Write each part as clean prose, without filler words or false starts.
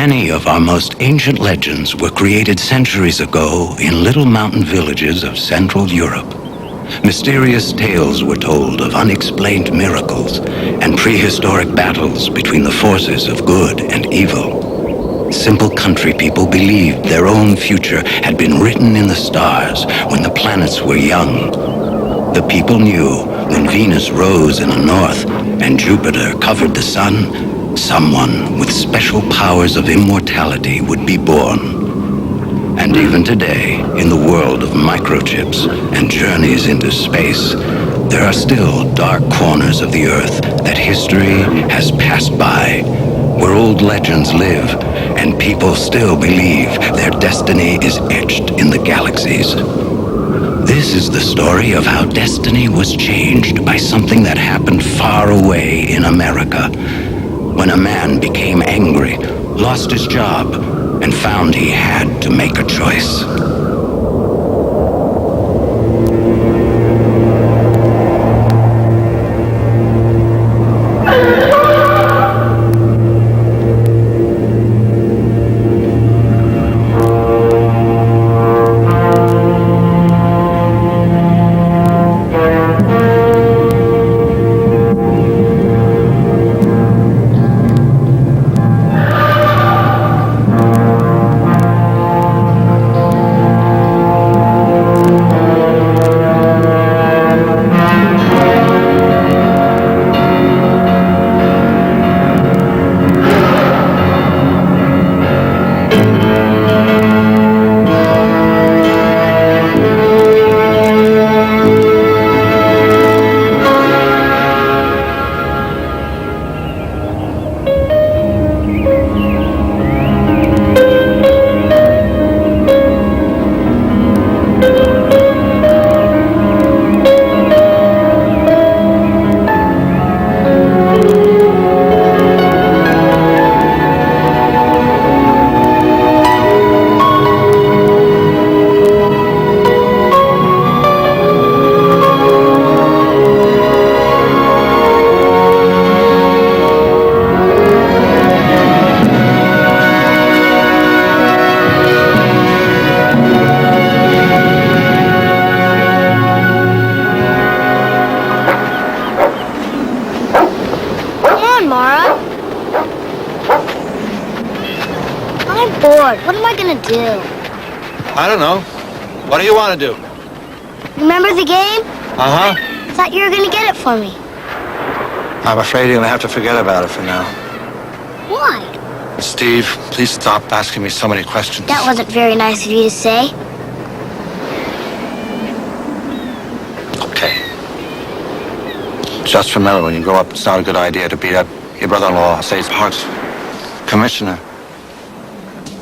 Many of our most ancient legends were created centuries ago in little mountain villages of Central Europe. Mysterious tales were told of unexplained miracles and prehistoric battles between the forces of good and evil. Simple country people believed their own future had been written in the stars when the planets were young. The people knew when Venus rose in the north and Jupiter covered the sun, someone with special powers of immortality would be born. And even today, in the world of microchips and journeys into space, there are still dark corners of the Earth that history has passed by, where old legends live and people still believe their destiny is etched in the galaxies. This is the story of how destiny was changed by something that happened far away in America, when a man became angry, lost his job, and found he had to make a choice. What am I gonna do? I don't know. What do you want to do? Remember the game? Uh-huh. I thought you were gonna get it for me. I'm afraid you're gonna have to forget about it for now. Why? Steve, please stop asking me so many questions. That wasn't very nice of you to say. Okay. Just remember, when you grow up, it's not a good idea to beat up your brother-in-law, say it's Parks Commissioner.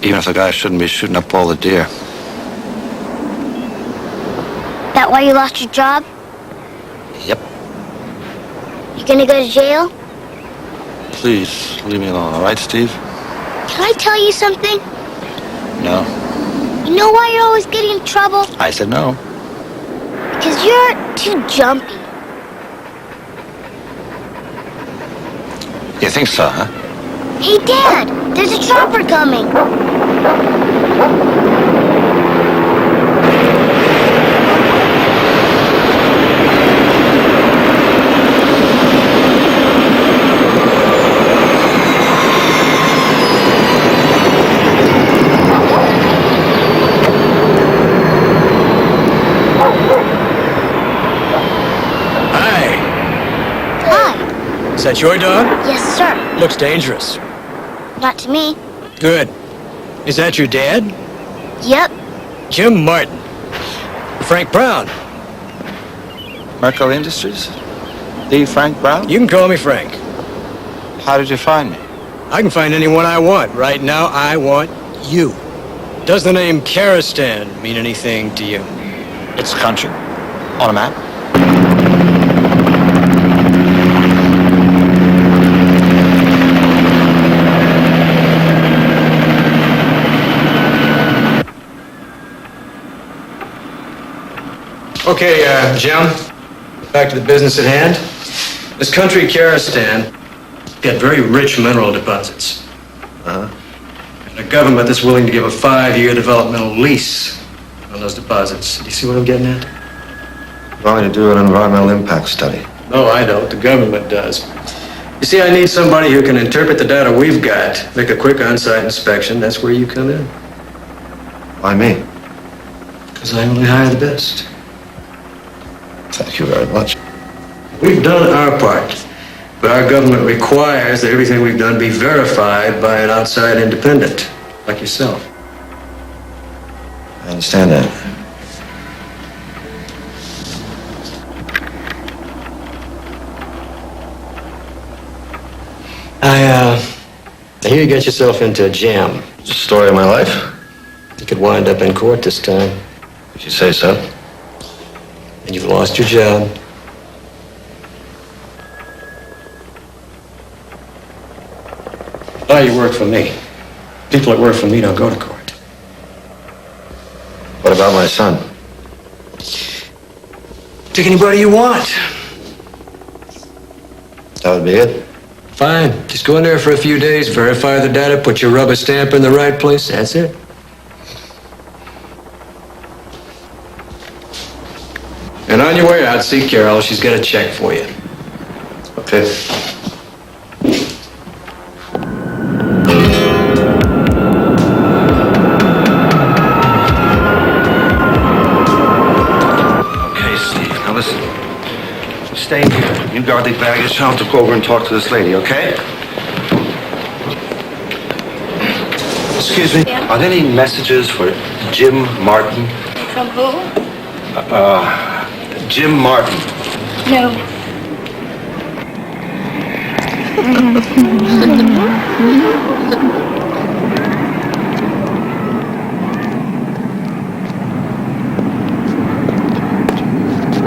Even if the guy shouldn't be shooting up all the deer. That why you lost your job? Yep. You gonna go to jail? Please, leave me alone, all right, Steve? Can I tell you something? No. You know why you're always getting in trouble? I said no. Because you're too jumpy. You think so, huh? Hey, Dad! There's a chopper coming! Is that your dog? Yes, sir. Looks dangerous. Not to me. Good. Is that your dad? Yep. Jim Martin. Frank Brown. Merco Industries? The Frank Brown? You can call me Frank. How did you find me? I can find anyone I want. Right now, I want you. Does the name Karistan mean anything to you? It's a country. On a map. Okay, Jim, back to the business at hand. This country, Karistan, got very rich mineral deposits. Uh-huh. government that's willing to give a 5-year developmental lease on those deposits. Do you see what I'm getting at? Going to do an environmental impact study. No, I don't. The government does. You see, I need somebody who can interpret the data we've got, make a quick on-site inspection. That's where you come in. Why me? Because I only hire the best. Thank you very much. We've done our part, but our government requires that everything we've done be verified by an outside independent, like yourself. I understand that. I hear you got yourself into a jam. It's the story of my life. You could wind up in court this time, If you say so. and you've lost your job. Oh, you work for me. People that work for me don't go to court. What about my son? Take anybody you want. That would be it. Fine. Just go in there for a few days, verify the data, put your rubber stamp in the right place. That's it. And on your way out, see Carol. She's got a check for you. Okay. Okay, Steve. Now listen. Stay here. You guard the baggage. I'll have to go over and talk to this lady, okay? Excuse me. Yeah? Are there any messages for Jim Martin? From who? Jim Martin. No.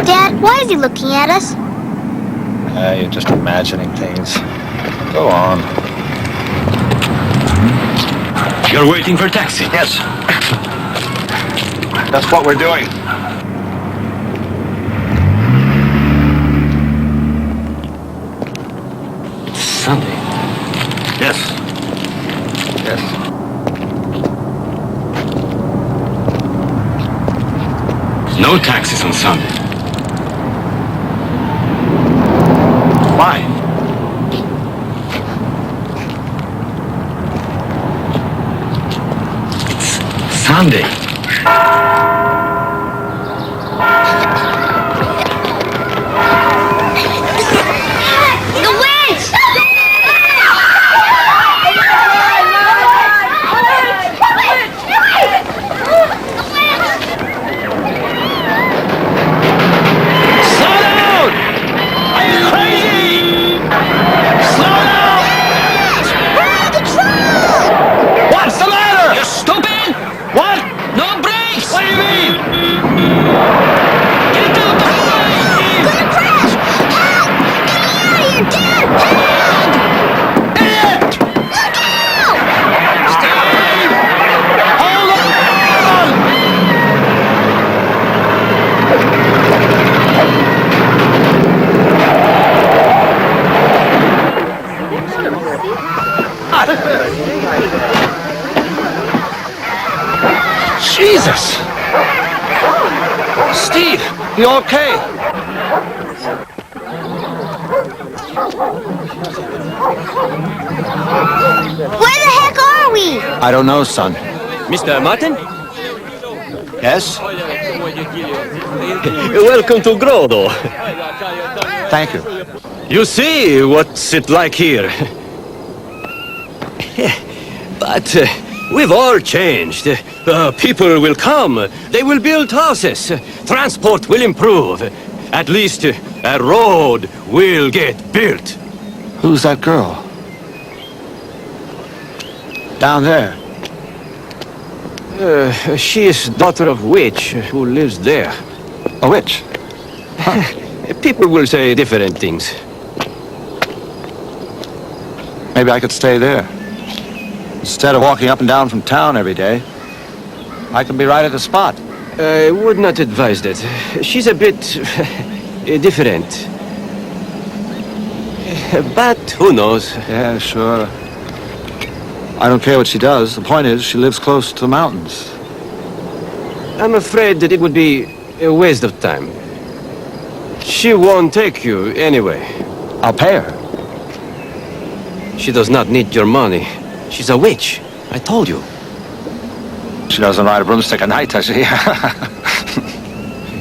Dad, why is he looking at us? You're just imagining things. Go on. You're waiting for a taxi? Yes. That's what we're doing. Sunday. Yes. Yes. No taxis on Sunday. Why? It's Sunday. The witch! Slow down! Are you crazy? Slow down! What's the matter? You stupid! What? No brakes! What do you mean? Get out the way! Gonna crash! Help! Get me out of here, Dad! Help! Idiot! Look out! Steve! Hold on! Jesus! Steve, you okay? Where the heck are we? I don't know, son. Mr. Martin, Yes? welcome to 𝓵𝓲𝓷. Thank you. You see what's it like here. But we've all changed. People will come. They will build houses. Transport will improve. At least a road will get built. Who's that girl? Down there. She is daughter of witch who lives there. A witch? People will say different things. Maybe I could stay there. Instead of walking up and down from town every day, I can be right at the spot. I would not advise that. She's a bit different. But who knows? Yeah, sure. I don't care what she does. The point is, she lives close to the mountains. I'm afraid that it would be a waste of time. She won't take you anyway. I'll pay her. She does not need your money. She's a witch. I told you. She doesn't ride a broomstick at night, does she?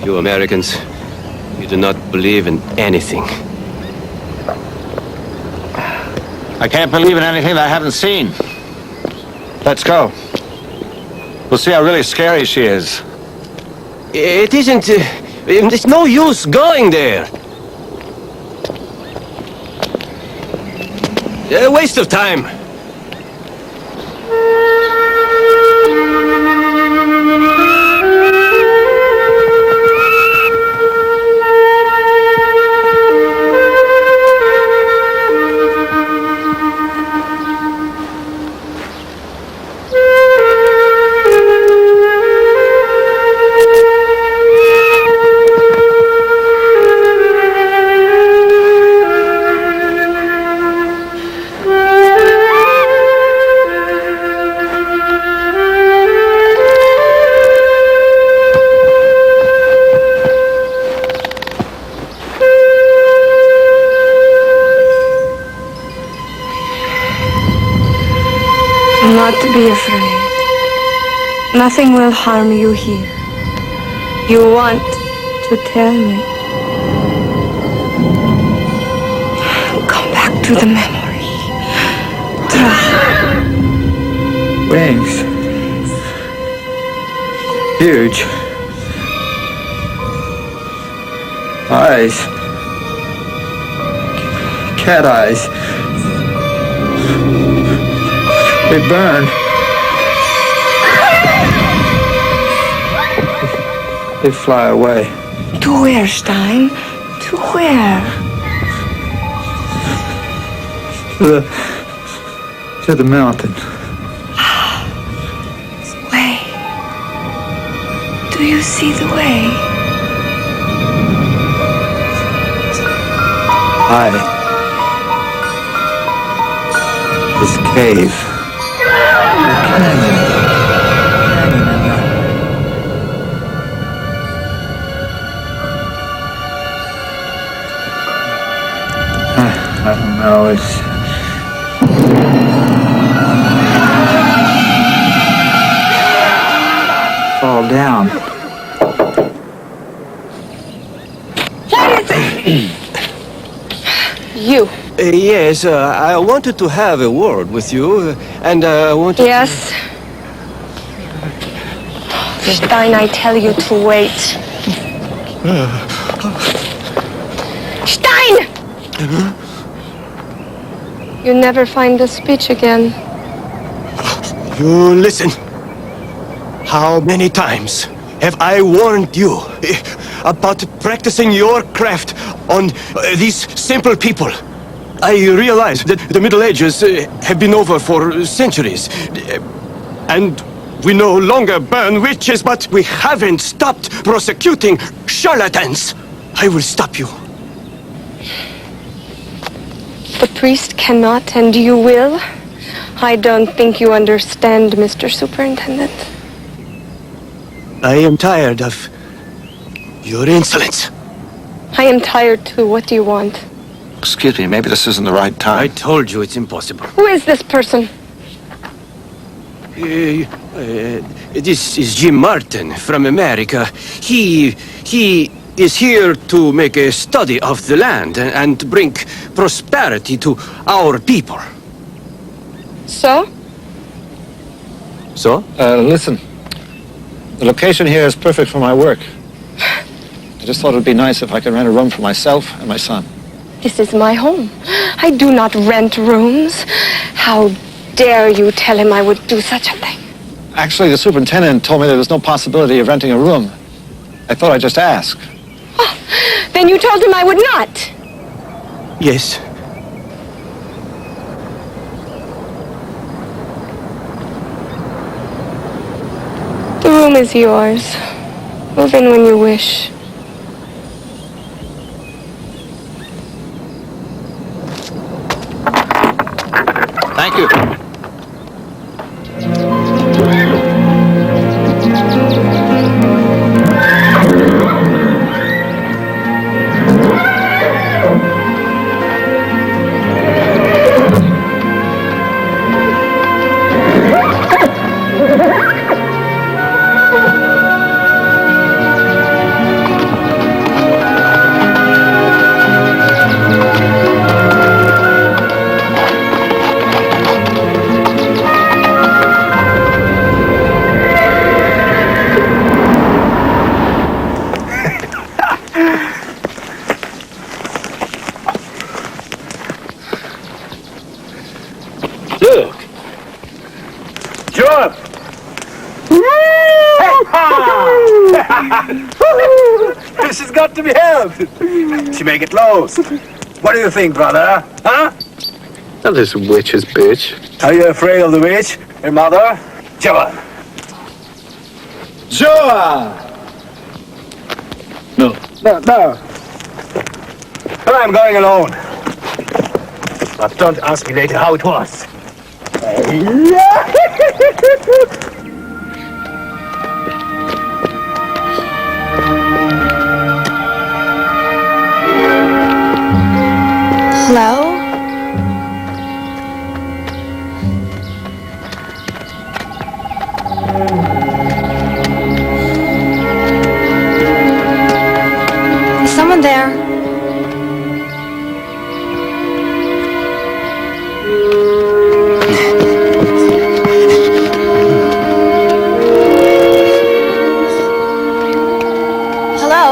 You Americans, you do not believe in anything. I can't believe in anything that I haven't seen. Let's go. We'll see how really scary she is. It isn't... it's no use going there. A waste of time. Not to be afraid. Nothing will harm you here. You want to tell me. Come back to the memory. Try. Wings. Huge. Eyes. Cat eyes. They burn. They fly away. To where, Stein? To where? To the mountain. Way. Do you see the way? This cave. I don't know, it's... fall down. What is it? You. Yes, I wanted to have a word with you, and I wanted Yes. Stein, I tell you to wait. Stein! You never find the speech again. You listen. How many times have I warned you about practicing your craft on these simple people? I realize that the Middle Ages have been over for centuries. And we no longer burn witches, but we haven't stopped prosecuting charlatans. I will stop you. The priest cannot, and you will? I don't think you understand, Mr. Superintendent. I am tired of your insolence. I am tired too. What do you want? Excuse me, maybe this isn't the right I time. told you it's impossible. Who is this person? This is Jim Martin from America. He is here to make a study of the land and bring prosperity to our people. So? So? Listen. The location here is perfect for my work. I just thought it would be nice if I could rent a room for myself and my son. This is my home. I do not rent rooms. How dare you tell him I would do such a thing? Actually, the superintendent told me there was no possibility of renting a room. I thought I'd just ask. Oh, then you told him I would not. Yes. The room is yours. Move in when you wish. Thank you. She's got to be helped. She may get lost. What do you think, brother? Huh? Now this witch's bitch. Are you afraid of the witch, your mother? Joan. Joan! No. No. But I'm going alone. But don't ask me later how it was. Hello? Is someone there? Hello?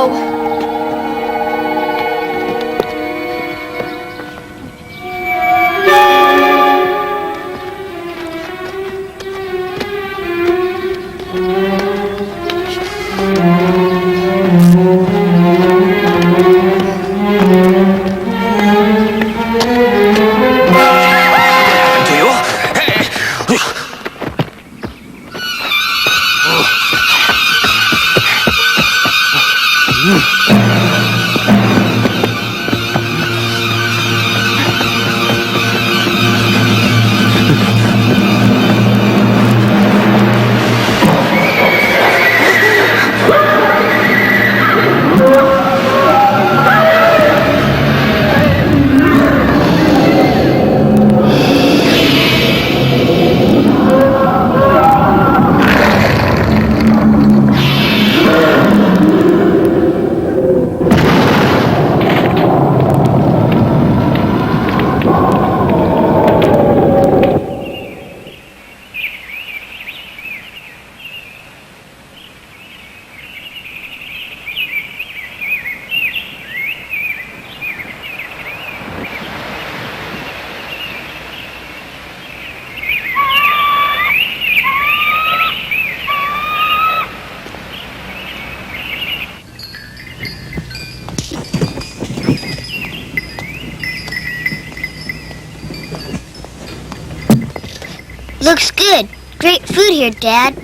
Looks good. Great food here, Dad.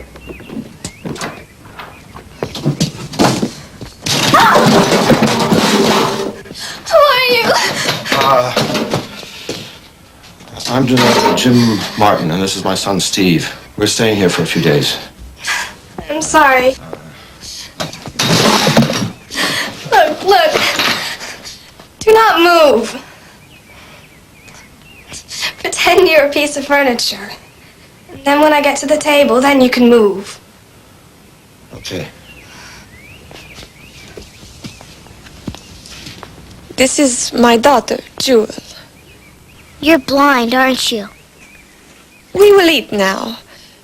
Who are you? I'm Jim Martin, and this is my son, Steve. We're staying here for a few days. I'm sorry. Look. Do not move. Pretend you're a piece of furniture. And then when I get to the table, then you can move. Okay. This is my daughter, Jewel. You're blind, aren't you? We will eat now.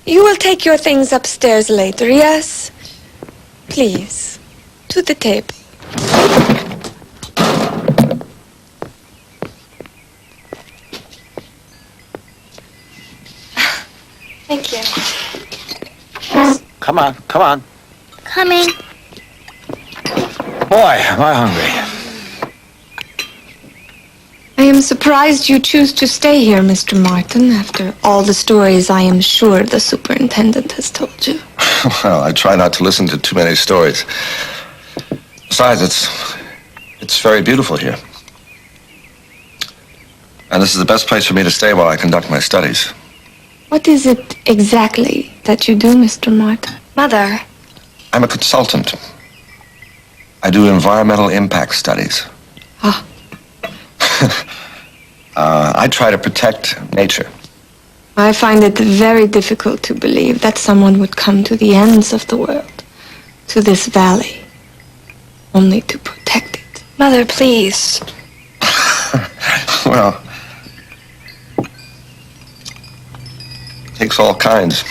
You will take your things upstairs later, yes? Please, to the table. Thank you. Come on. Coming. Boy, am I hungry. I am surprised you choose to stay here, Mr. Martin, after all the stories I am sure the superintendent has told you. Well, I try not to listen to too many stories. Besides, it's very beautiful here. And this is the best place for me to stay while I conduct my studies. What is it exactly that you do, Mr. Martin? Mother. I'm a consultant. I do environmental impact studies. Ah. I try to protect nature. I find it very difficult to believe that someone would come to the ends of the world, to this valley, only to protect it. Mother, please. Well, takes all kinds.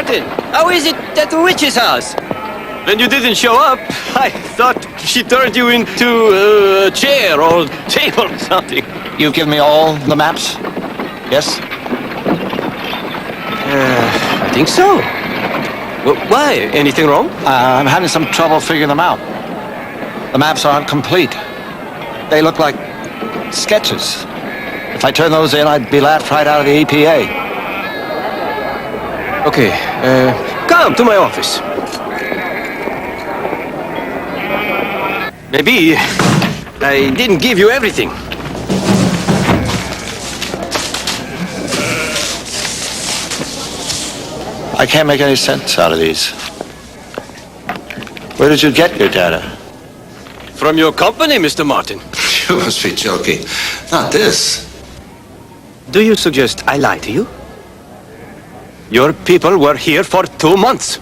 Martin, how is it at the witch's house? When you didn't show up, I thought she turned you into a chair or table or something. You've given me all the maps? Yes? I think so. Why? Anything wrong? I'm having some trouble figuring them out. The maps aren't complete. They look like sketches. If I turn those in, I'd be laughed right out of the EPA. Okay, come to my office. Maybe I didn't give you everything. I can't make any sense out of these. Where did you get your data? From your company, Mr. Martin. You must be joking. Not this. Do you suggest I lie to you? Your people were here for 2 months.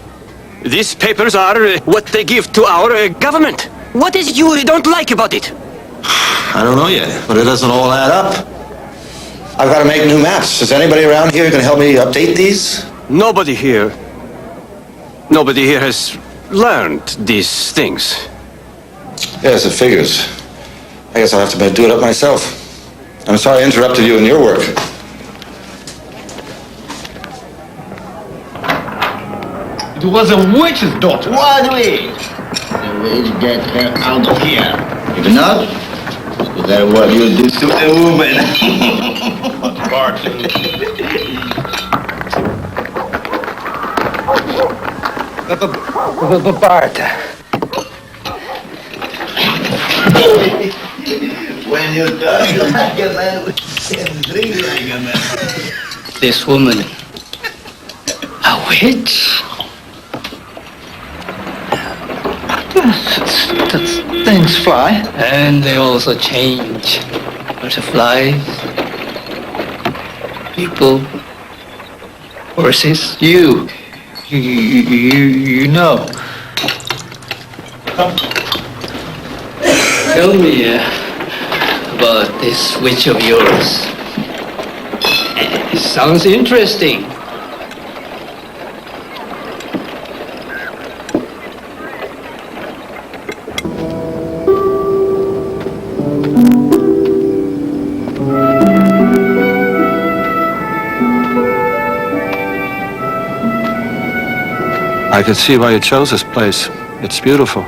These papers are what they give to our government. What is it you don't like about it? I don't know yet, but it doesn't all add up. I've got to make new maps. Is anybody around here going to help me update these? Nobody here has learned these things. Yes, it figures. I guess I'll have to do it up myself. I'm sorry I interrupted you in your work. It was a witch's daughter. What witch? The witch get her out of here. If not, that's what you do to a woman. Bart. When you talk like a man, you can drink like a man. This woman, a witch? Things fly. And they also change. Butterflies, people, horses. You know. Tell me about this witch of yours. It sounds interesting. I can see why you chose this place. It's beautiful.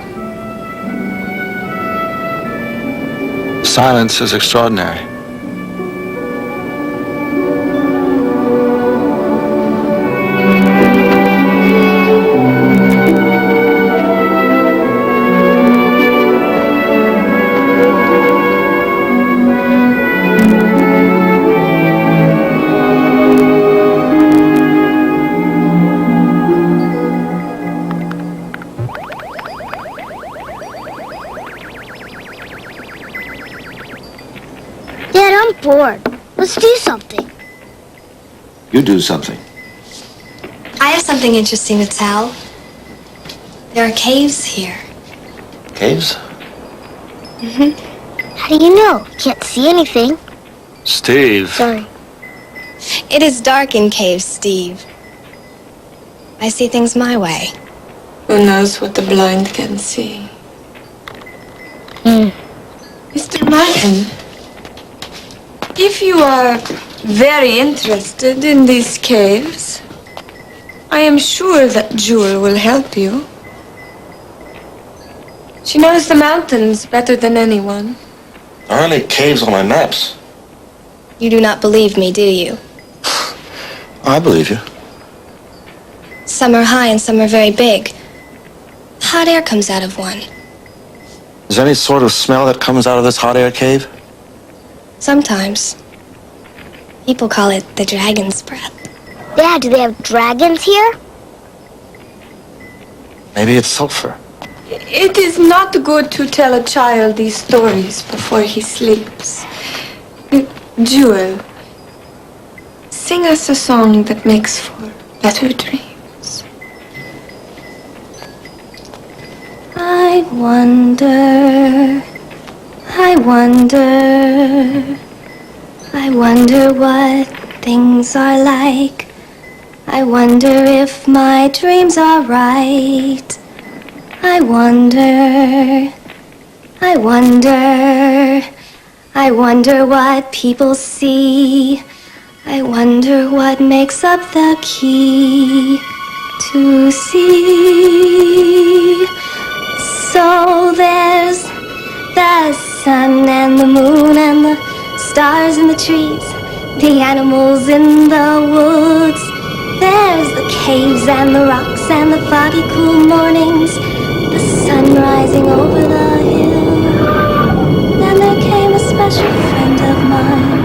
Silence is extraordinary. Bored. Let's do something. You do something. I have something interesting to tell. There are caves here. Caves? Mm-hmm. How do you know? Can't see anything. Steve. Sorry. It is dark in caves, Steve. I see things my way. Who knows what the blind can see? Mr. Martin, if you are very interested in these caves, I am sure that Jewel will help you. She knows the mountains better than anyone. There aren't any caves on my maps. You do not believe me, do you? I believe you. Some are high and some are very big. Hot air comes out of one. Is there any sort of smell that comes out of this hot air cave? Sometimes. People call it the dragon's breath. Dad, do they have dragons here? Maybe it's sulfur. It is not good to tell a child these stories before he sleeps. Jewel, sing us a song that makes for better dreams. I wonder what things are like. I wonder if my dreams are right. I wonder, I wonder, I wonder what people see. I wonder what makes up the key to see. So there's the sun and the moon and the stars in the trees, the animals in the woods. There's the caves and the rocks and the foggy cool mornings, the sun rising over the hill. Then there came a special friend of mine.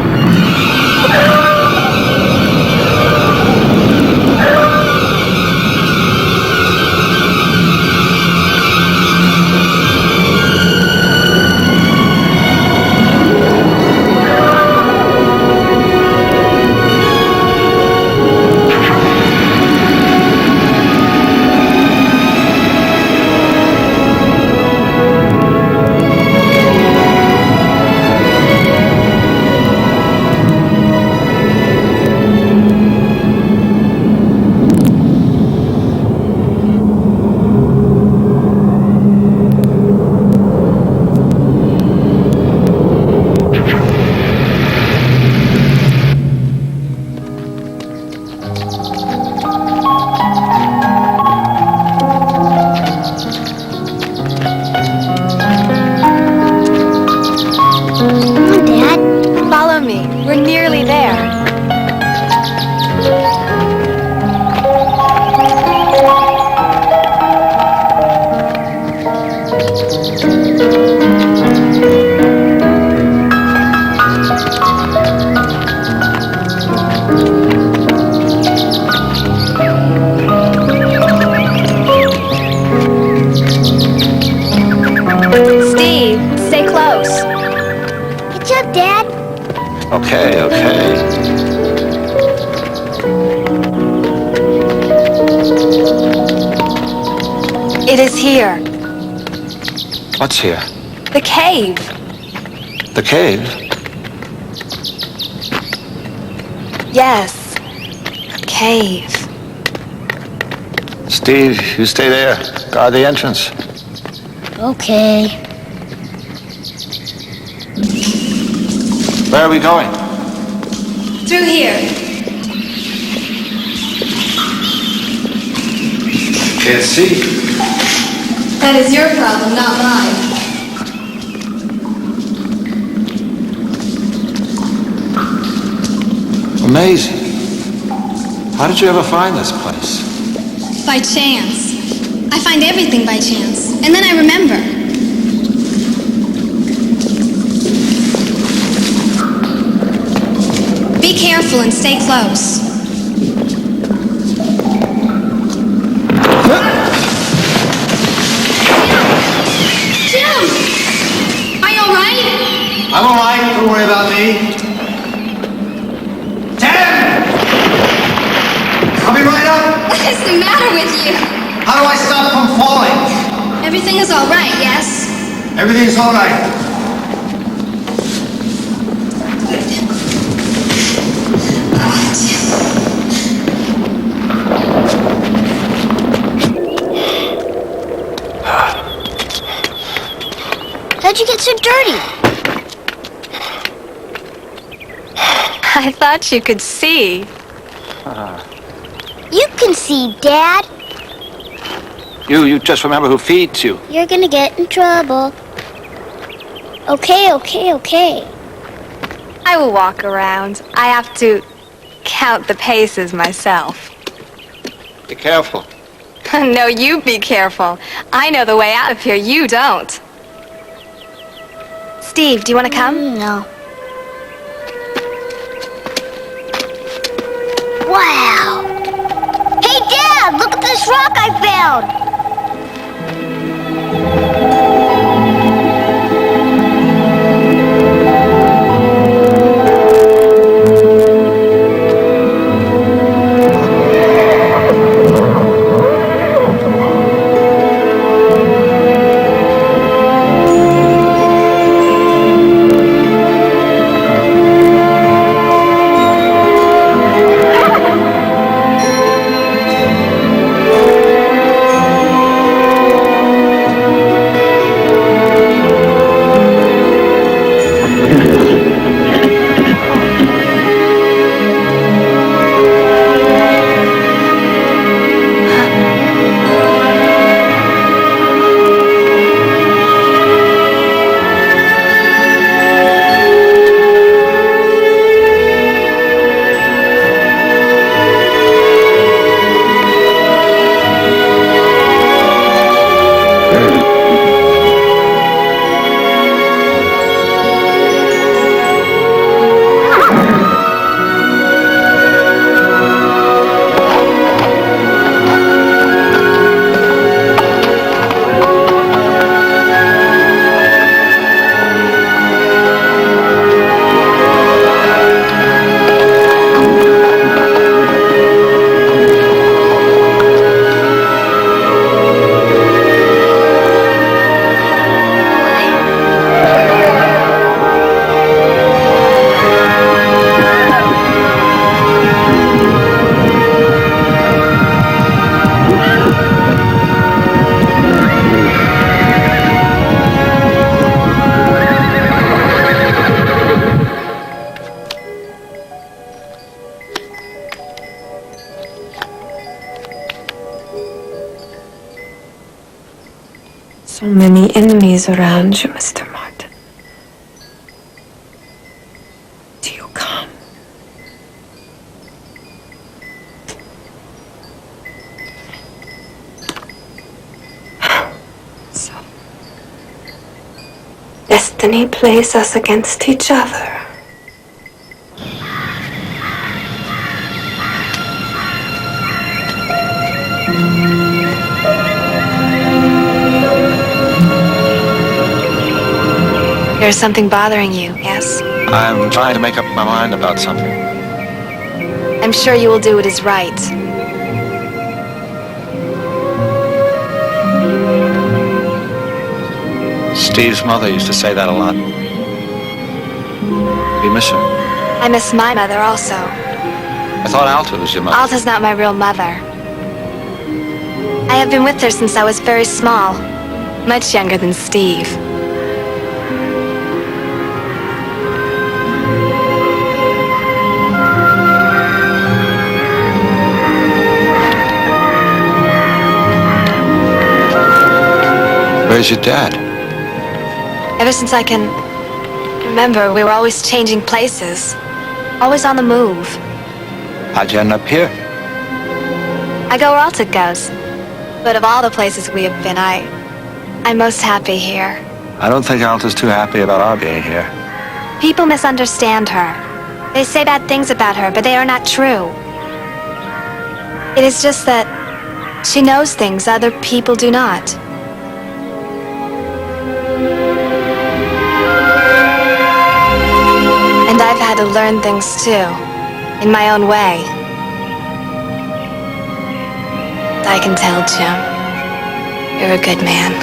It is here. What's here? The cave. The cave? Yes. Cave. Steve, you stay there. Guard the entrance. Okay. Where are we going? Through here. Can't see. That is your problem, not mine. Amazing. How did you ever find this place? By chance. I find everything by chance. And then I remember. Be careful and stay close. I'm all right, don't worry about me. Tim! I'll be right up. What is the matter with you? How do I stop from falling? Everything is all right, yes? Everything's all right. How'd you get so dirty? I thought you could see. You can see, Dad. You just remember who feeds you. You're gonna get in trouble. Okay. I will walk around. I have to count the paces myself. Be careful. No, you be careful. I know the way out of here. You don't. Steve, do you want to come? No. Wow! Hey, Dad! Look at this rock I found! So many enemies around you, Mr. Martin. Do you come? So, destiny plays us against each other. There's something bothering you, yes? I'm trying to make up my mind about something. I'm sure you will do what is right. Steve's mother used to say that a lot. You miss her? I miss my mother also. I thought Alta was your mother. Alta's not my real mother. I have been with her since I was very small, much younger than Steve. Where's your dad? Ever since I can remember, we were always changing places, always on the move. How'd you end up here? I go where Alta goes, but of all the places we have been, I'm most happy here. I don't think Alta's too happy about our being here. People misunderstand her. They say bad things about her, but they are not true. It is just that she knows things other people do not. And I've had to learn things too, in my own way. I can tell, Jim, you're a good man.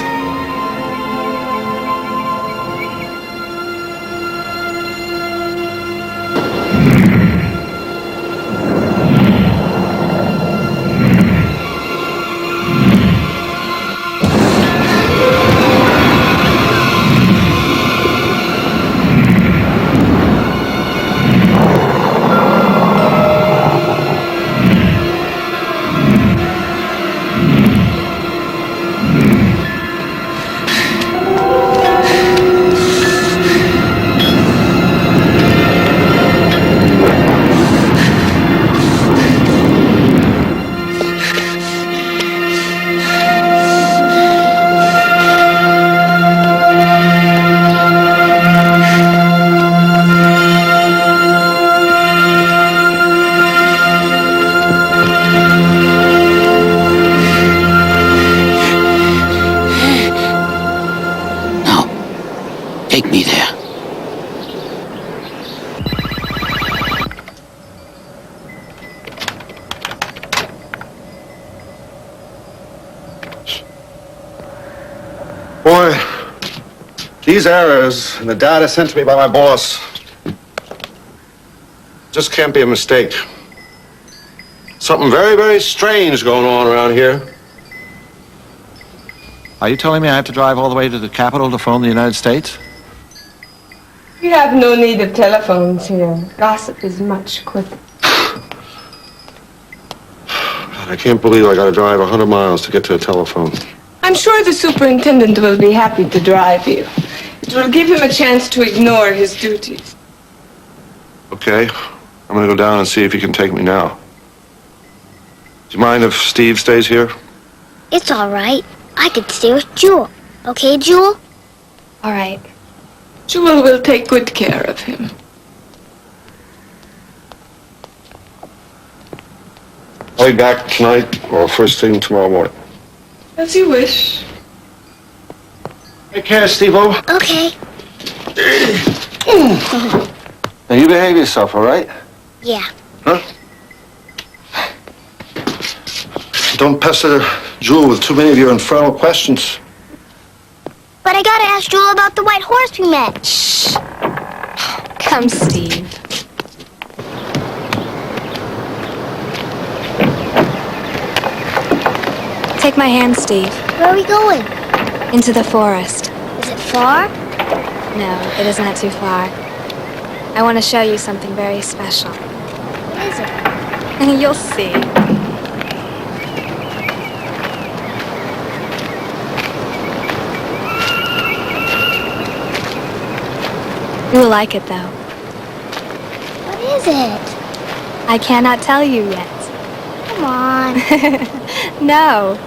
Take me there. Boy, these errors in the data sent to me by my boss just can't be a mistake. Something very, very strange going on around here. Are you telling me I have to drive all the way to the Capitol to phone the United States? We have no need of telephones here. Gossip is much quicker. God, I can't believe I gotta drive 100 miles to get to a telephone. I'm sure the superintendent will be happy to drive you. It will give him a chance to ignore his duties. Okay, I'm gonna go down and see if he can take me now. Do you mind if Steve stays here? It's all right. I could stay with Jewel. Okay, Jewel? All right. Jewel will take good care of him. I'll be back tonight or first thing tomorrow morning. As you wish. Take care, Steve-O. Okay. Now you behave yourself, all right? Yeah. Huh? Don't pester Jewel with too many of your infernal questions. But I gotta ask Jewel about the white horse we met. Shh. Come, Steve. Take my hand, Steve. Where are we going? Into the forest. Is it far? No, it is not too far. I want to show you something very special. What is it? And you'll see. You will like it, though. What is it? I cannot tell you yet. Come on. No.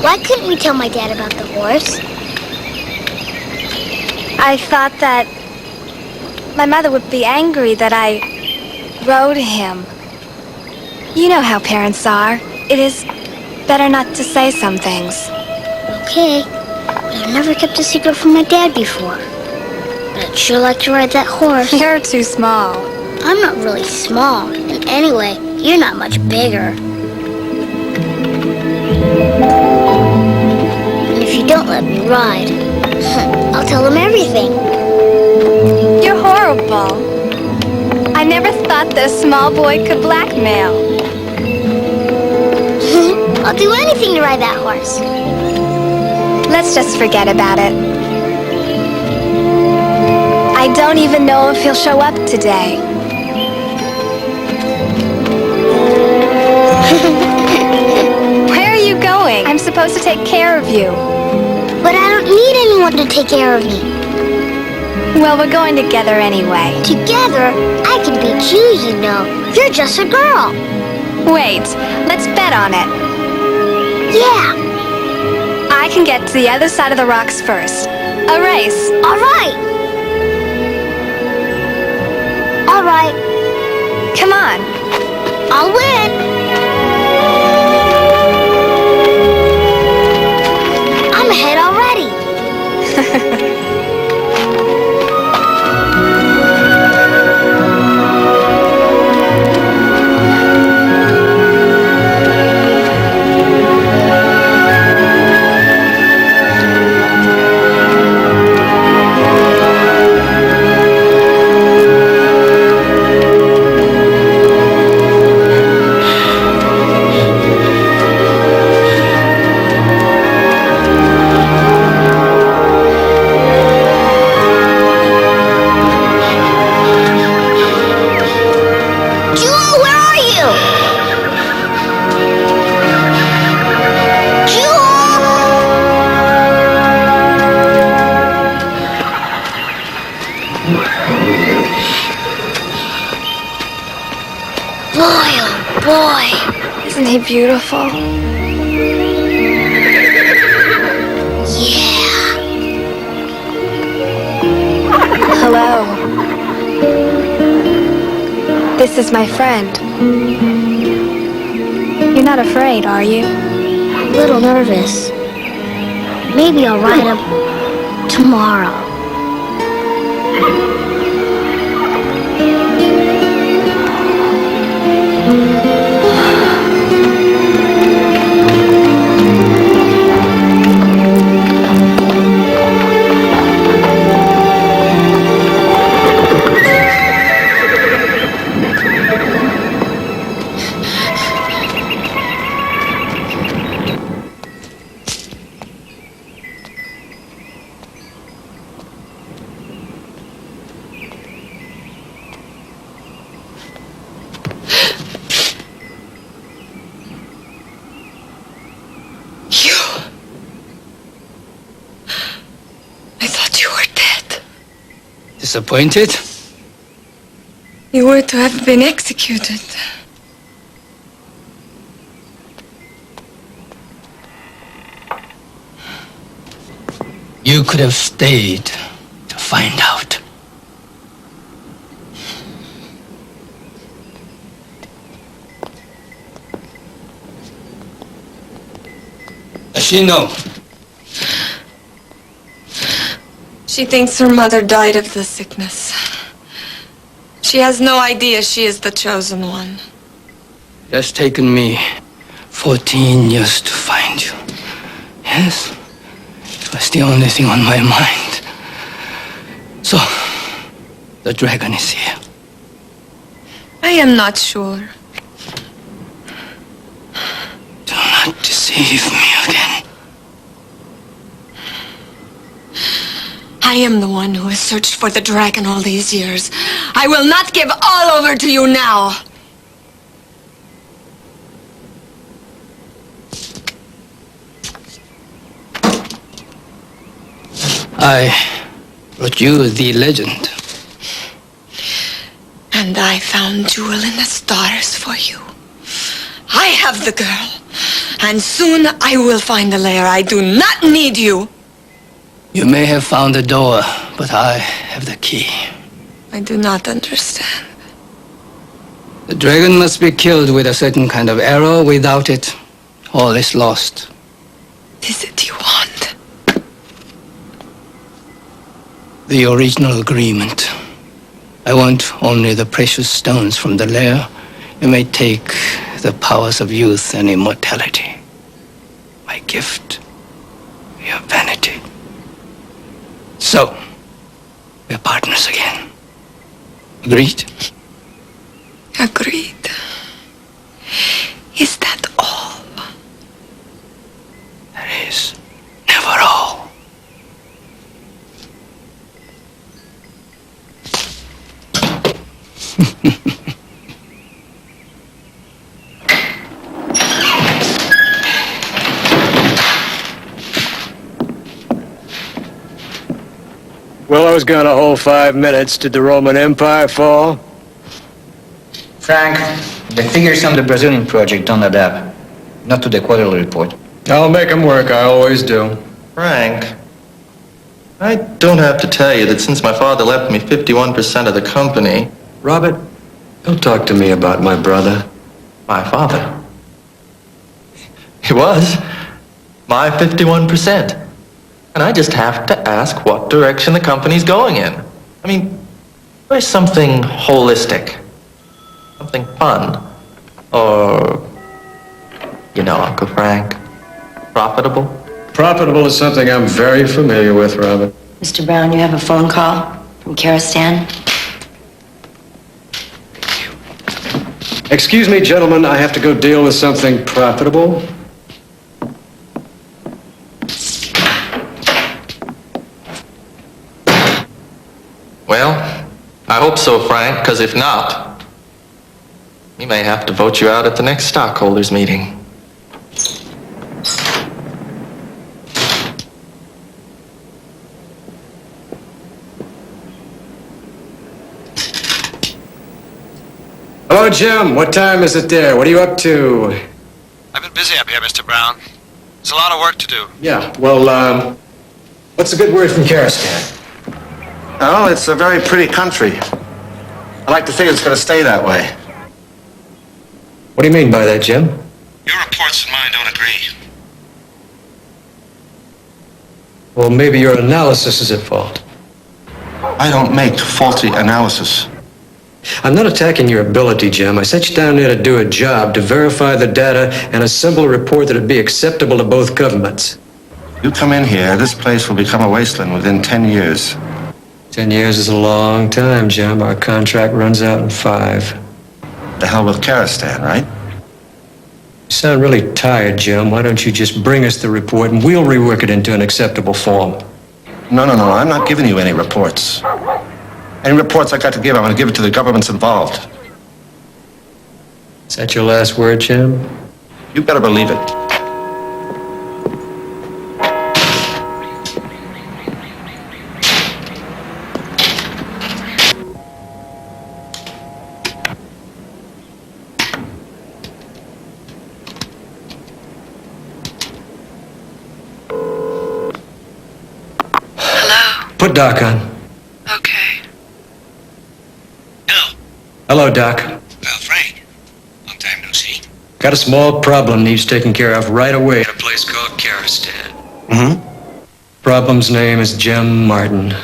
Why couldn't we tell my dad about the horse? I thought that my mother would be angry that I rode him. You know how parents are. It is better not to say some things. Okay, but I've never kept a secret from my dad before. But I'd sure like to ride that horse. You're too small. I'm not really small. And anyway, you're not much bigger. And if you don't let me ride, I'll tell him everything. You're horrible. I never thought that a small boy could blackmail. I'll do anything to ride that horse. Let's just forget about it. I don't even know if he'll show up today. Where are you going? I'm supposed to take care of you. But I don't need anyone to take care of me. Well, we're going together anyway. Together? I can beat you, you know. You're just a girl. Wait, let's bet on it. Yeah. I can get to the other side of the rocks first. A race. All right. All right. Come on. I'll win. I'm ahead already. Isn't he beautiful? Yeah. Hello. This is my friend. You're not afraid, are you? I'm a little nervous. Maybe I'll ride him tomorrow. Disappointed? You were to have been executed. You could have stayed to find out. Does she know? She thinks her mother died of the sickness. She has no idea she is the chosen one. It has taken me 14 years to find you. Yes? It was the only thing on my mind. So, the dragon is here. I am not sure. Do not deceive me again. I am the one who has searched for the dragon all these years. I will not give all over to you now. I brought you the legend. And I found Jewel in the stars for you. I have the girl. And soon I will find the lair. I do not need you. You may have found the door, but I have the key. I do not understand. The dragon must be killed with a certain kind of arrow. Without it, all is lost. What is it you want? The original agreement. I want only the precious stones from the lair. You may take the powers of youth and immortality. My gift, your vanity. So, we're partners again. Agreed? Agreed. Is that all? There is never all. Well, I was gone a whole 5 minutes. Did the Roman Empire fall? Frank, the figures on the Brazilian project don't add up. Not to the quarterly report. I'll make them work. I always do. Frank, I don't have to tell you that since my father left me 51% of the company... Robert, don't talk to me about my brother. My father? He was my 51%. And I just have to ask what direction the company's going in. I mean, where's something holistic? Something fun? Or, you know, Uncle Frank, profitable? Profitable is something I'm very familiar with, Robert. Mr. Brown, you have a phone call from Karistan. Excuse me, gentlemen, I have to go deal with something profitable. Well, I hope so, Frank, because if not, we may have to vote you out at the next stockholders meeting. Hello, Jim. What time is it there? What are you up to? I've been busy up here, Mr. Brown. There's a lot of work to do. Yeah, well, what's a good word from Karistan? Oh, it's a very pretty country. I like to think it's going to stay that way. What do you mean by that, Jim? Your reports and mine don't agree. Well, maybe your analysis is at fault. I don't make faulty analysis. I'm not attacking your ability, Jim. I sent you down there to do a job, to verify the data and assemble a report that would be acceptable to both governments. You come in here, this place will become a wasteland within 10 years. 10 years is a long time, Jim. Our contract runs out in 5. The hell with Karistan, right? You sound really tired, Jim. Why don't you just bring us the report and we'll rework it into an acceptable form? No. I'm not giving you any reports. Any reports I got to give, I'm going to give it to the governments involved. Is that your last word, Jim? You better believe it. Put Doc on. Okay. Hello, Doc. Well, Frank, long time no see. Got a small problem needs taken care of right away at a place called Karistan. Mm-hmm. Problem's name is Jim Martin.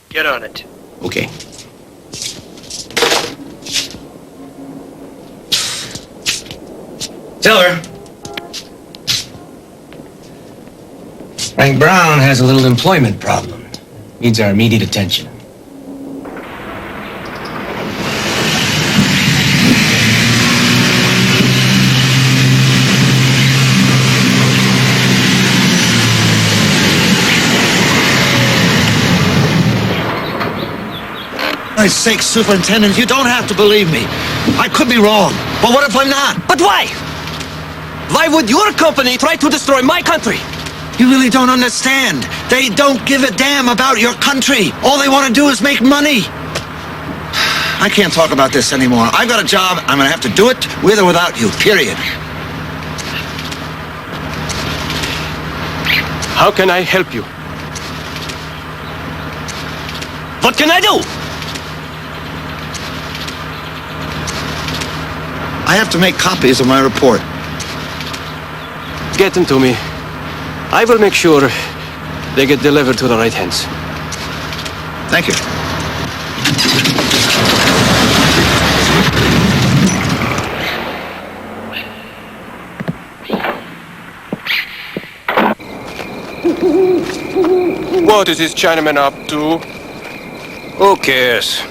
Get on it. Okay. Tell her. Frank Brown has a little employment problem. Needs our immediate attention. For Christ's sake, Superintendent, you don't have to believe me. I could be wrong, but what if I'm not? But why? Why would your company try to destroy my country? You really don't understand. They don't give a damn about your country. All they want to do is make money. I can't talk about this anymore. I've got a job. I'm going to have to do it with or without you, period. How can I help you? What can I do? I have to make copies of my report. Get them to me. I will make sure they get delivered to the right hands. Thank you. What is this Chinaman up to? Who cares?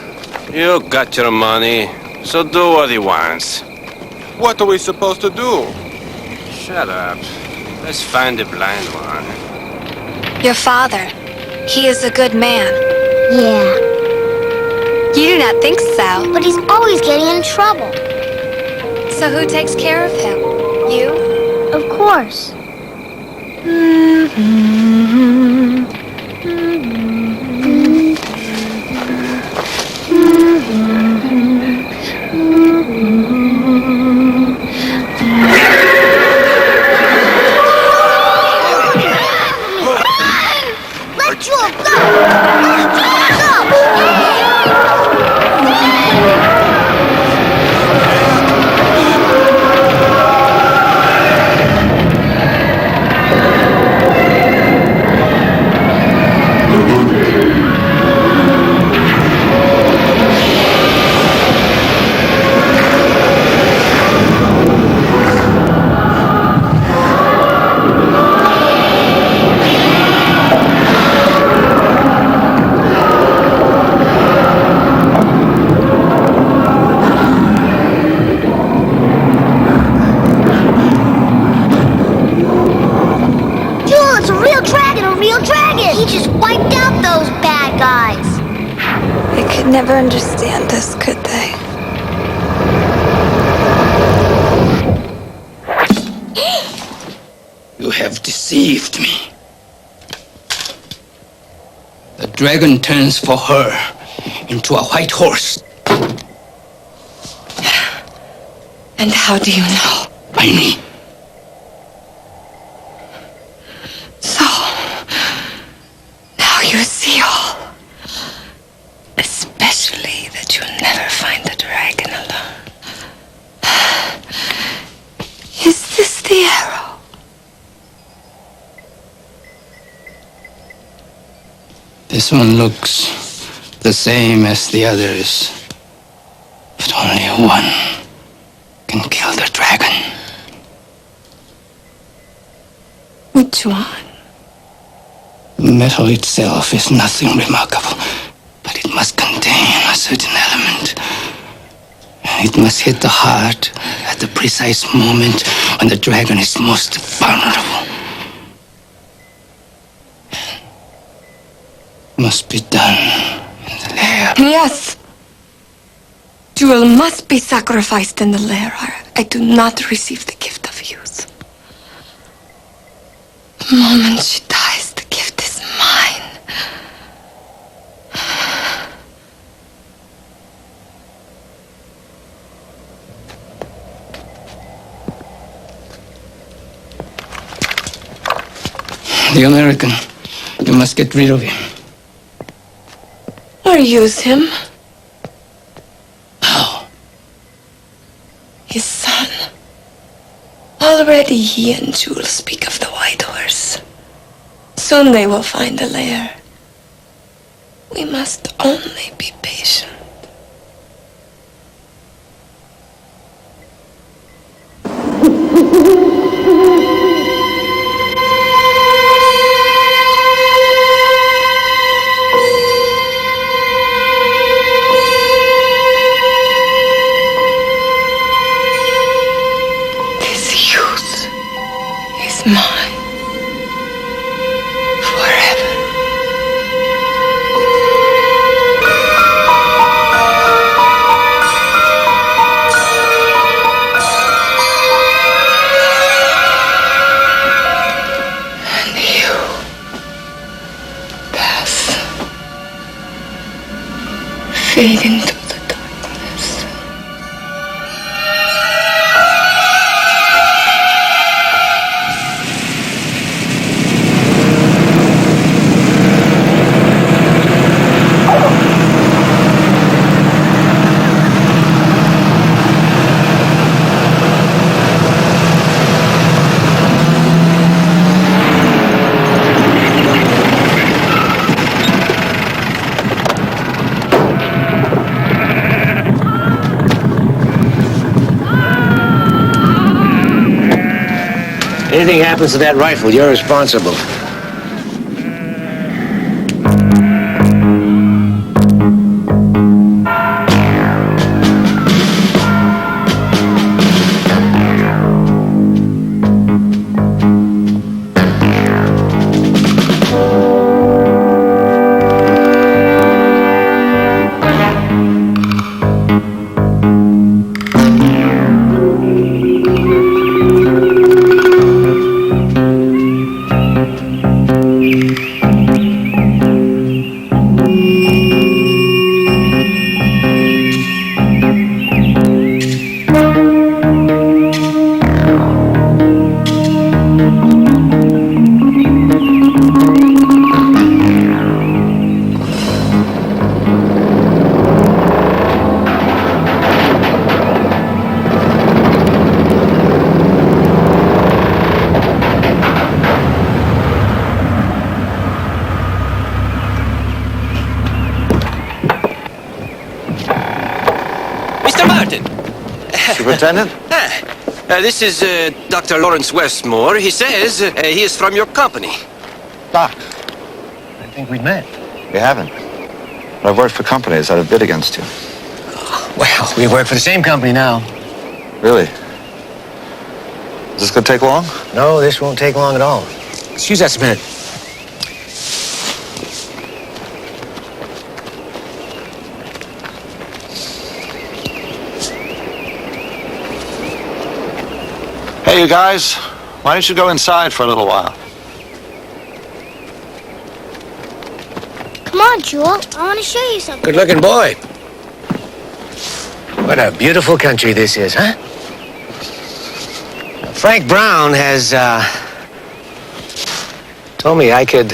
You got your money, so do what he wants. What are we supposed to do? Shut up. Let's find the blind one. Your father. He is a good man. Yeah. You do not think so. But he's always getting in trouble. So who takes care of him? You? Of course. Never understand us, could they? You have deceived me. The dragon turns for her into a white horse. And how do you know? By me. So, now you see all. Especially that you'll never find the the arrow. This one looks the same as the others, but only one can kill the dragon. Which one? Metal itself is nothing remarkable, but it must contain a certain element. It must hit the heart at the precise moment when the dragon is most vulnerable. Must be done in the lair. Yes. Jewel must be sacrificed in the lair. I do not receive the gift of youth. The moment she dies, the gift is mine. The American. You must get rid of him. Or use him. How? His son. Already he and Jewel speak of the White Horse. Soon they will find the lair. We must only be patient. Mine. Forever. And you pass. Fade into the darkness. Anything happens to that rifle, you're responsible. Superintendent? This is Dr. Lawrence Westmore. He says he is from your company. Doc, I think we met. We haven't. But I've worked for companies that have bid against you. Well, we work for the same company now. Really? Is this going to take long? No, this won't take long at all. Excuse us a minute. Hey, you guys. Why don't you go inside for a little while? Come on, Jewel. I want to show you something. Good-looking boy. What a beautiful country this is, huh? Frank Brown has, told me I could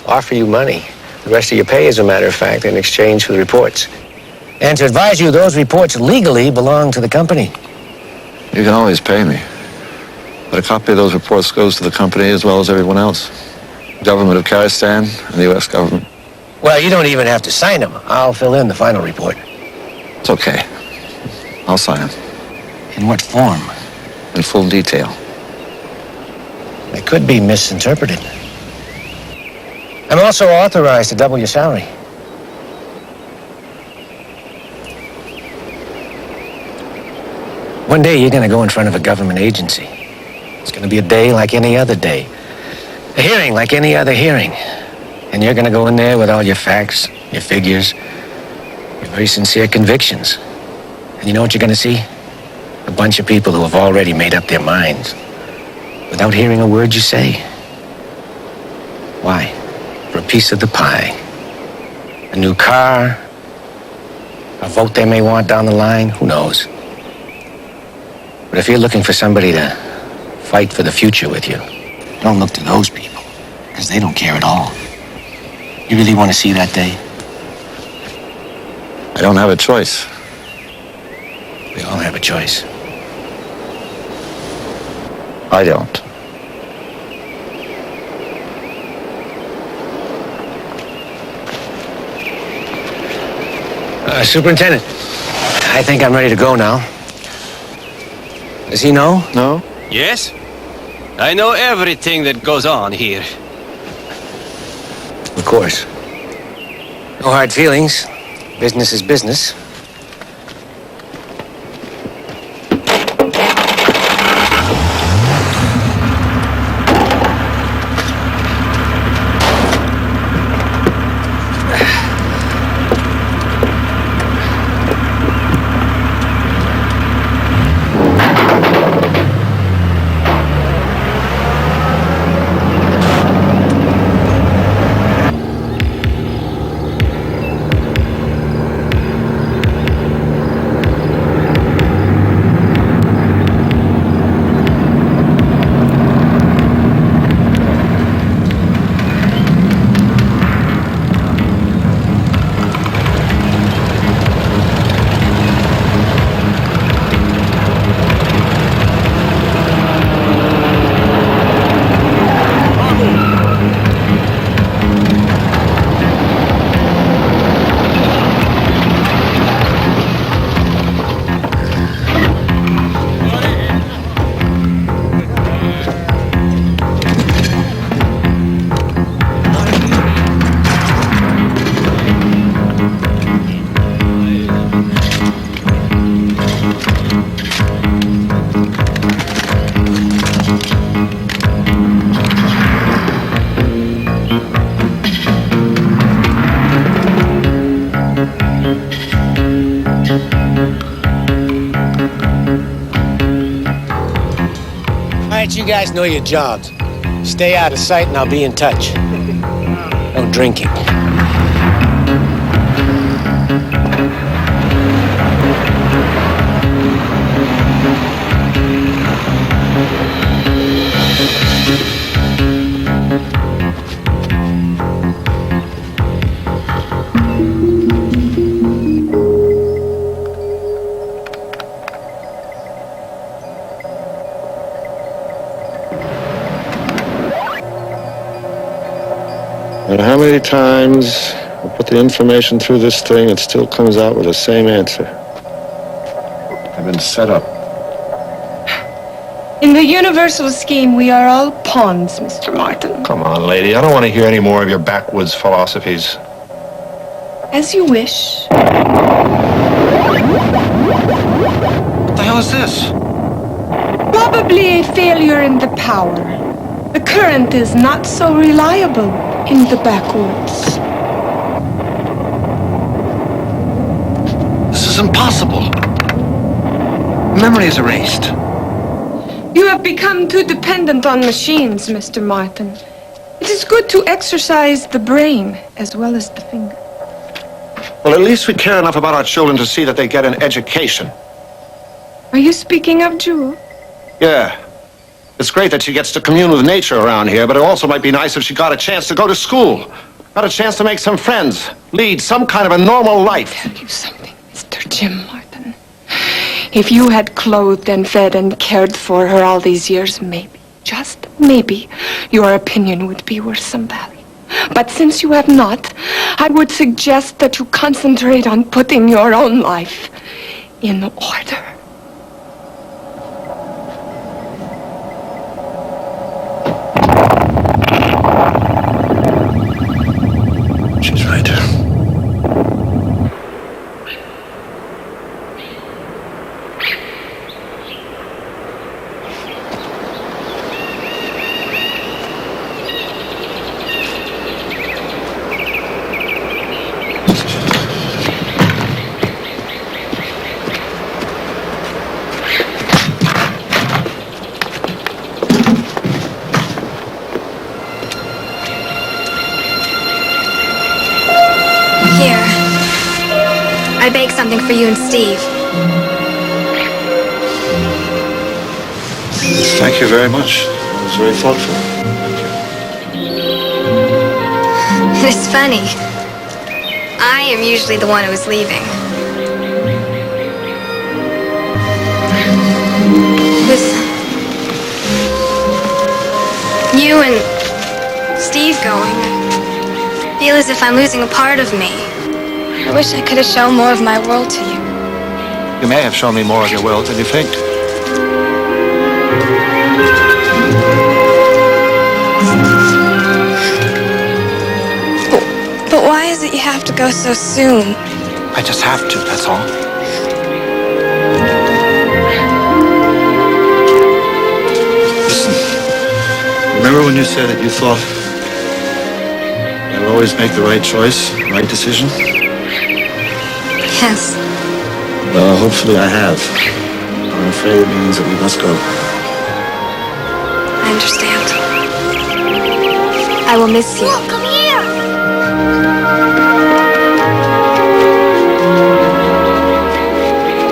offer you money. The rest of your pay, as a matter of fact, in exchange for the reports. And to advise you, those reports legally belong to the company. You can always pay me. But a copy of those reports goes to the company as well as everyone else. The government of Kazakhstan and the U.S. government. Well, you don't even have to sign them. I'll fill in the final report. It's okay. I'll sign them. In what form? In full detail. It could be misinterpreted. I'm also authorized to double your salary. One day you're going to go in front of a government agency. It's going to be a day like any other day. A hearing like any other hearing. And you're going to go in there with all your facts, your figures, your very sincere convictions. And you know what you're going to see? A bunch of people who have already made up their minds without hearing a word you say. Why? For a piece of the pie. A new car, a vote they may want down the line, who knows? But if you're looking for somebody to fight for the future with you, don't look to those people, because they don't care at all. You really want to see that day? I don't have a choice. We all have a choice. I don't. Superintendent, I think I'm ready to go now. Does he know? No? Yes? I know everything that goes on here. Of course. No hard feelings. Business is business. You guys know your jobs. Stay out of sight and I'll be in touch. No drinking. No matter how many times I put the information through this thing, it still comes out with the same answer. I've been set up. In the universal scheme, we are all pawns, Mr. Martin. Come on, lady. I don't want to hear any more of your backwoods philosophies. As you wish. What the hell is this? Probably a failure in the power. The current is not so reliable in the backwoods. This is impossible. Memory is erased. You have become too dependent on machines, Mr. Martin. It is good to exercise the brain as well as the finger. Well, at least we care enough about our children to see that they get an education. Are you speaking of Jewel? Yeah. It's great that she gets to commune with nature around here, but it also might be nice if she got a chance to go to school. Got a chance to make some friends. Lead some kind of a normal life. I'll tell you something, Mr. Jim Martin. If you had clothed and fed and cared for her all these years, maybe, just maybe, your opinion would be worth some value. But since you have not, I would suggest that you concentrate on putting your own life in order. She's right. Here. I baked something for you and Steve. Thank you very much. That was very thoughtful. It's funny. I am usually the one who is leaving. With you and Steve going, I feel as if I'm losing a part of me. I wish I could have shown more of my world to you. You may have shown me more of your world than you think. But why is it you have to go so soon? I just have to, that's all. Listen, remember when you said that you thought I would always make the right choice, right decision? Yes. Well, hopefully I have. I'm afraid it means that we must go. I understand. I will miss you. Look, come here!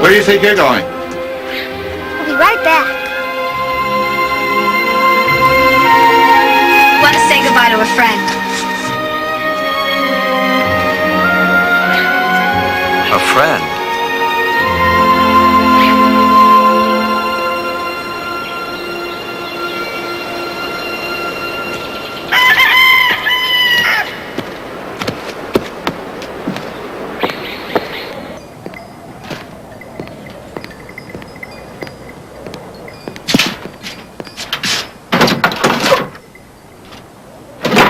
Where do you think you're going? We'll be right back. Want to say goodbye to a friend. A friend?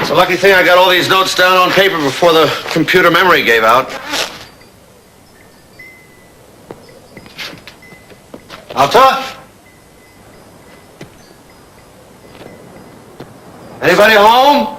It's a lucky thing I got all these notes down on paper before the computer memory gave out. Alta? Anybody home?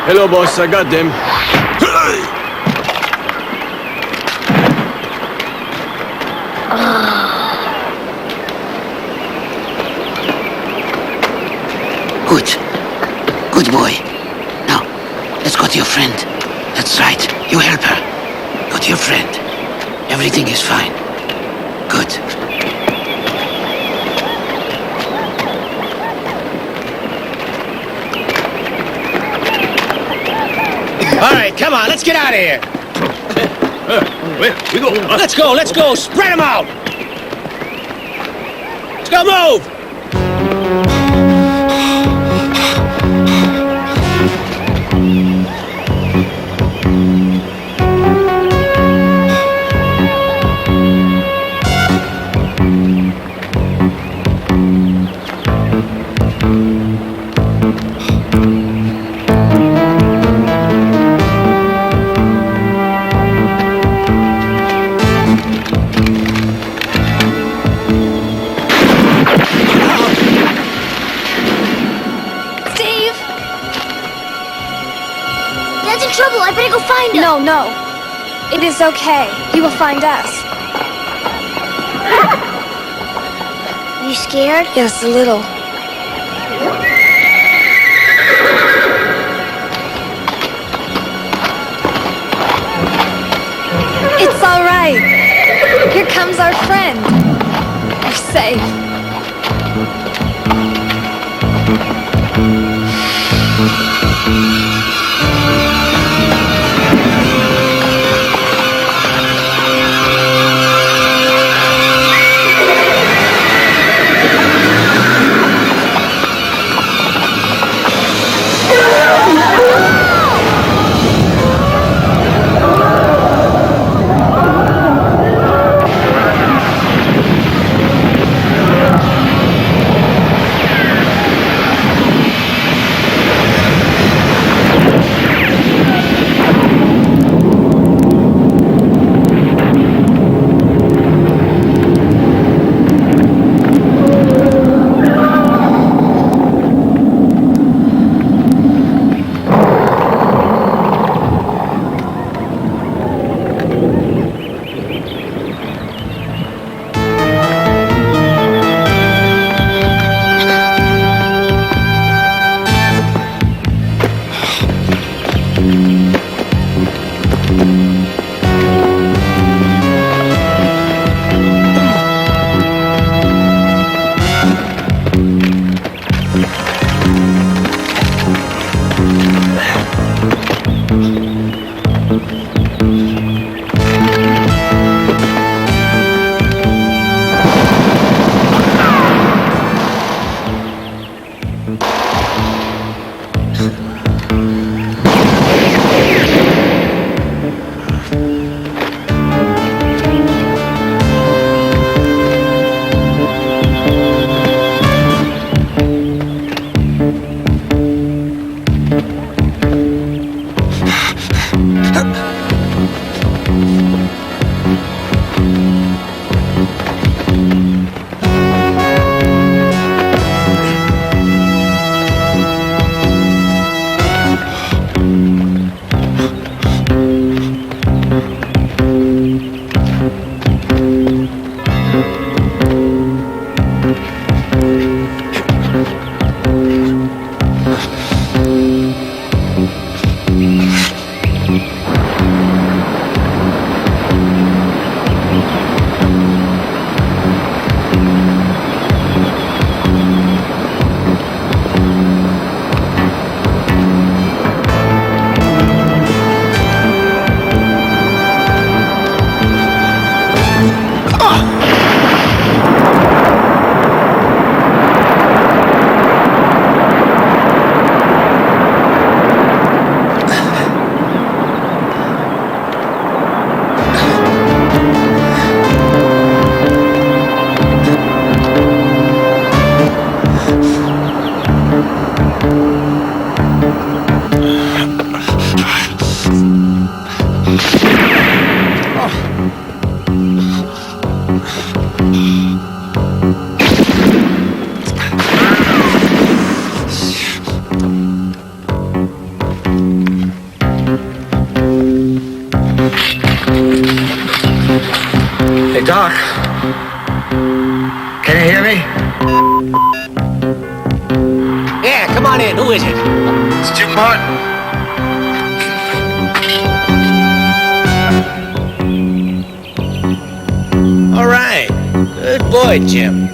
Hello, boss. I got them. Good. Good boy. Now, let's go to your friend. That's right. You help her. Go to your friend. Everything is fine. Good. All right, come on, let's get out of here. We go. Let's go. Spread them out. Let's go, move. I better go find him. No. It is okay. He will find us. Are you scared? Yes, a little. It's all right. Here comes our friend. We're safe. Hey, Doc. Can you hear me? Yeah, come on in. Who is it? It's Jim Martin. All right. Good boy, Jim.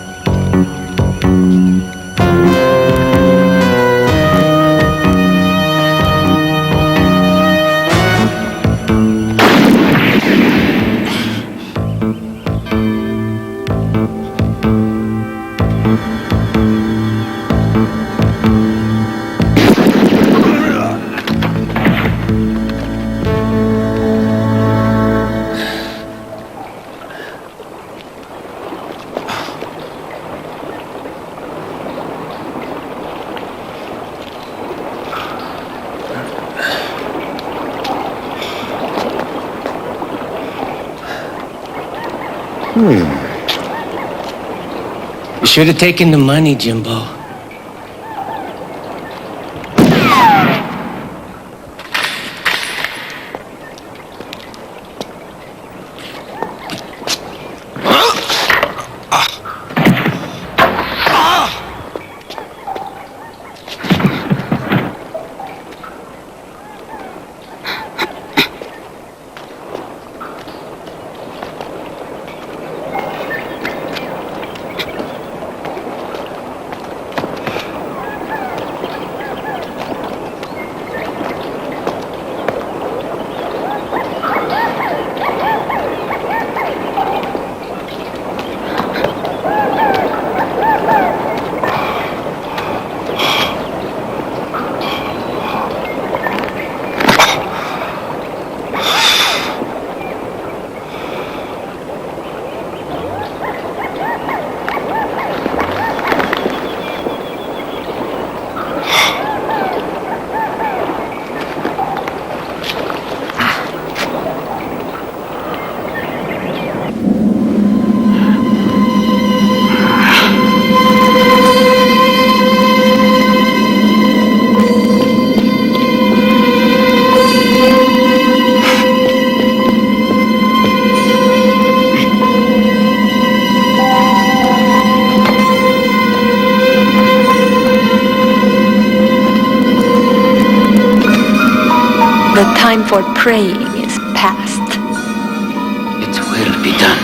You should have taken the money, Jimbo. The time for praying is past. It will be done.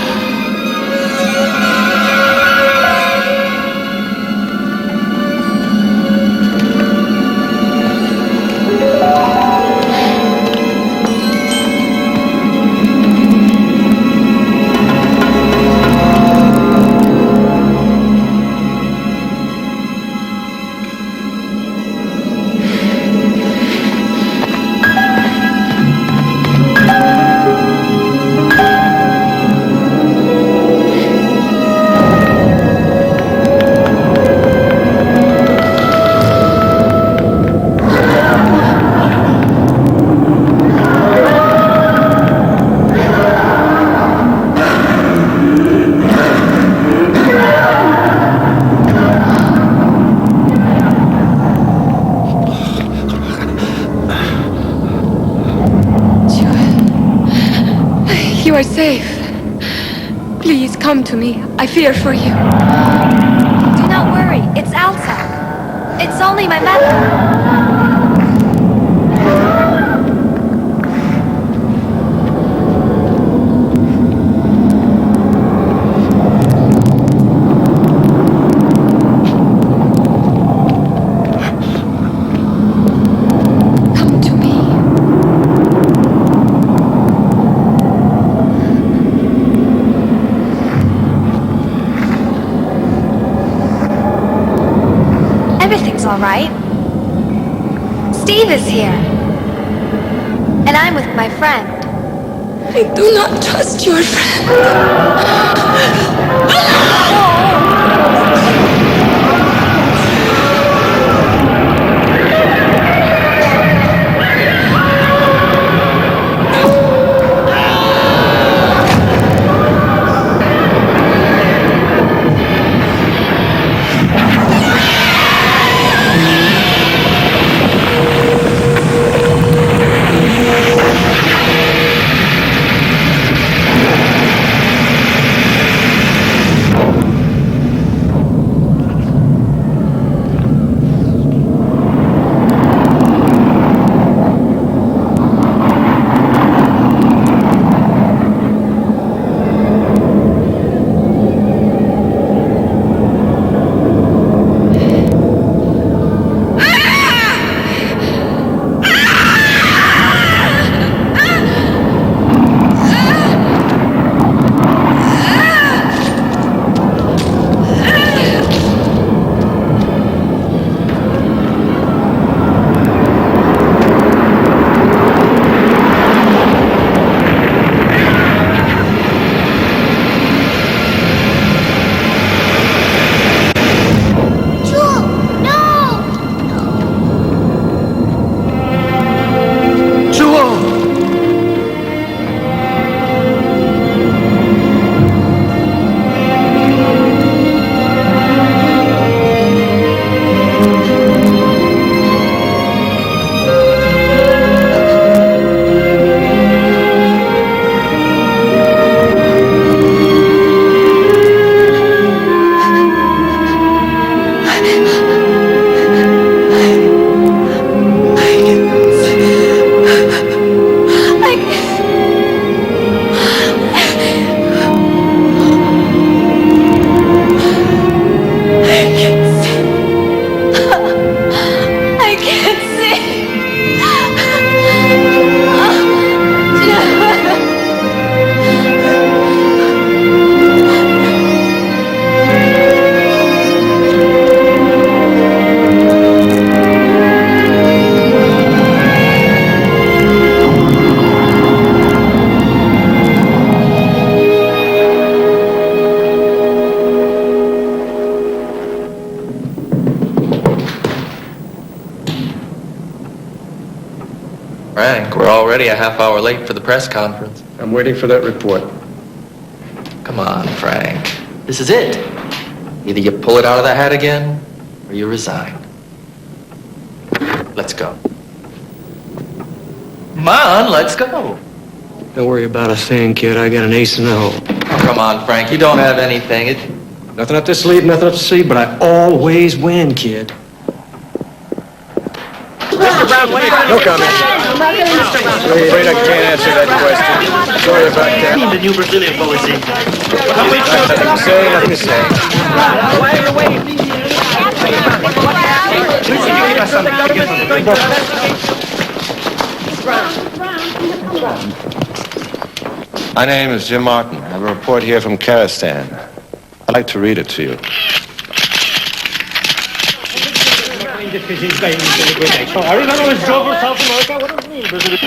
You are safe. Please come to me. I fear for you. Do not worry. It's Elsa. It's only my mother. Everything's all right. Steve is here. And I'm with my friend. I do not trust your friend. We're already a half hour late for the press conference. I'm waiting for that report. Come on, Frank. This is it. Either you pull it out of the hat again, or you resign. Let's go. Come on, let's go. Don't worry about a thing, kid. I got an ace in the hole. Oh, come on, Frank. You don't have anything. Nothing up this sleeve, nothing up the sleeve, but I always win, kid. Mr. Brown, what do you got? No comment. I'm afraid I can't answer that question. Sorry about that. The new Brazilian policy. Nothing to say, nothing to say. My name is Jim Martin. I have a report here from Kazakhstan. I'd like to read it to you.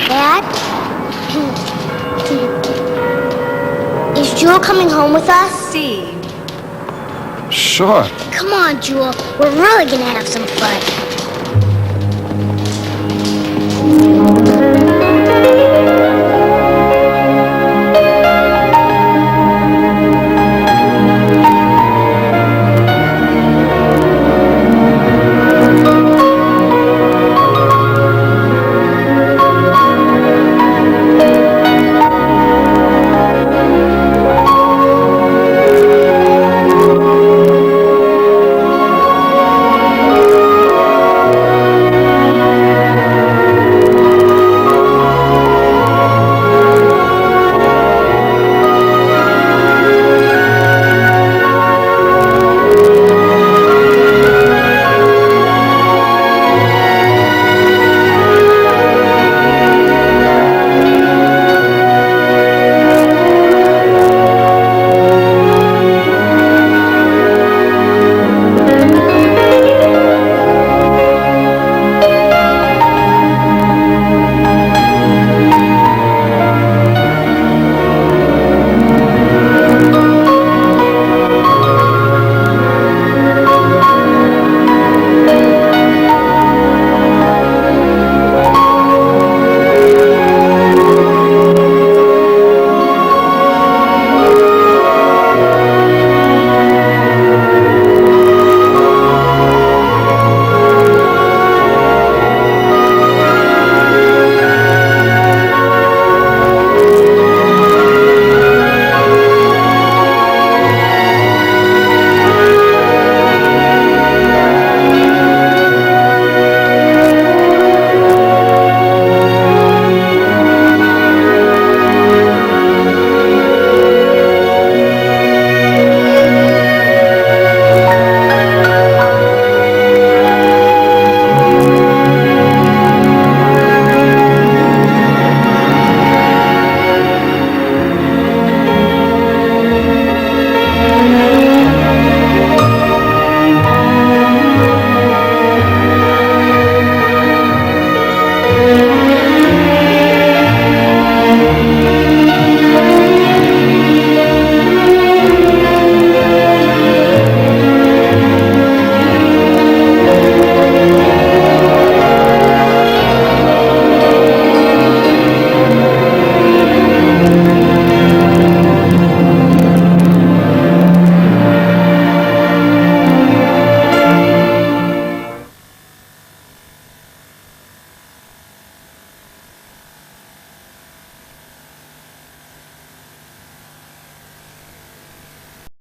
Dad? Is Jewel coming home with us? Steve. Sure. Come on, Jewel. We're really gonna have some fun.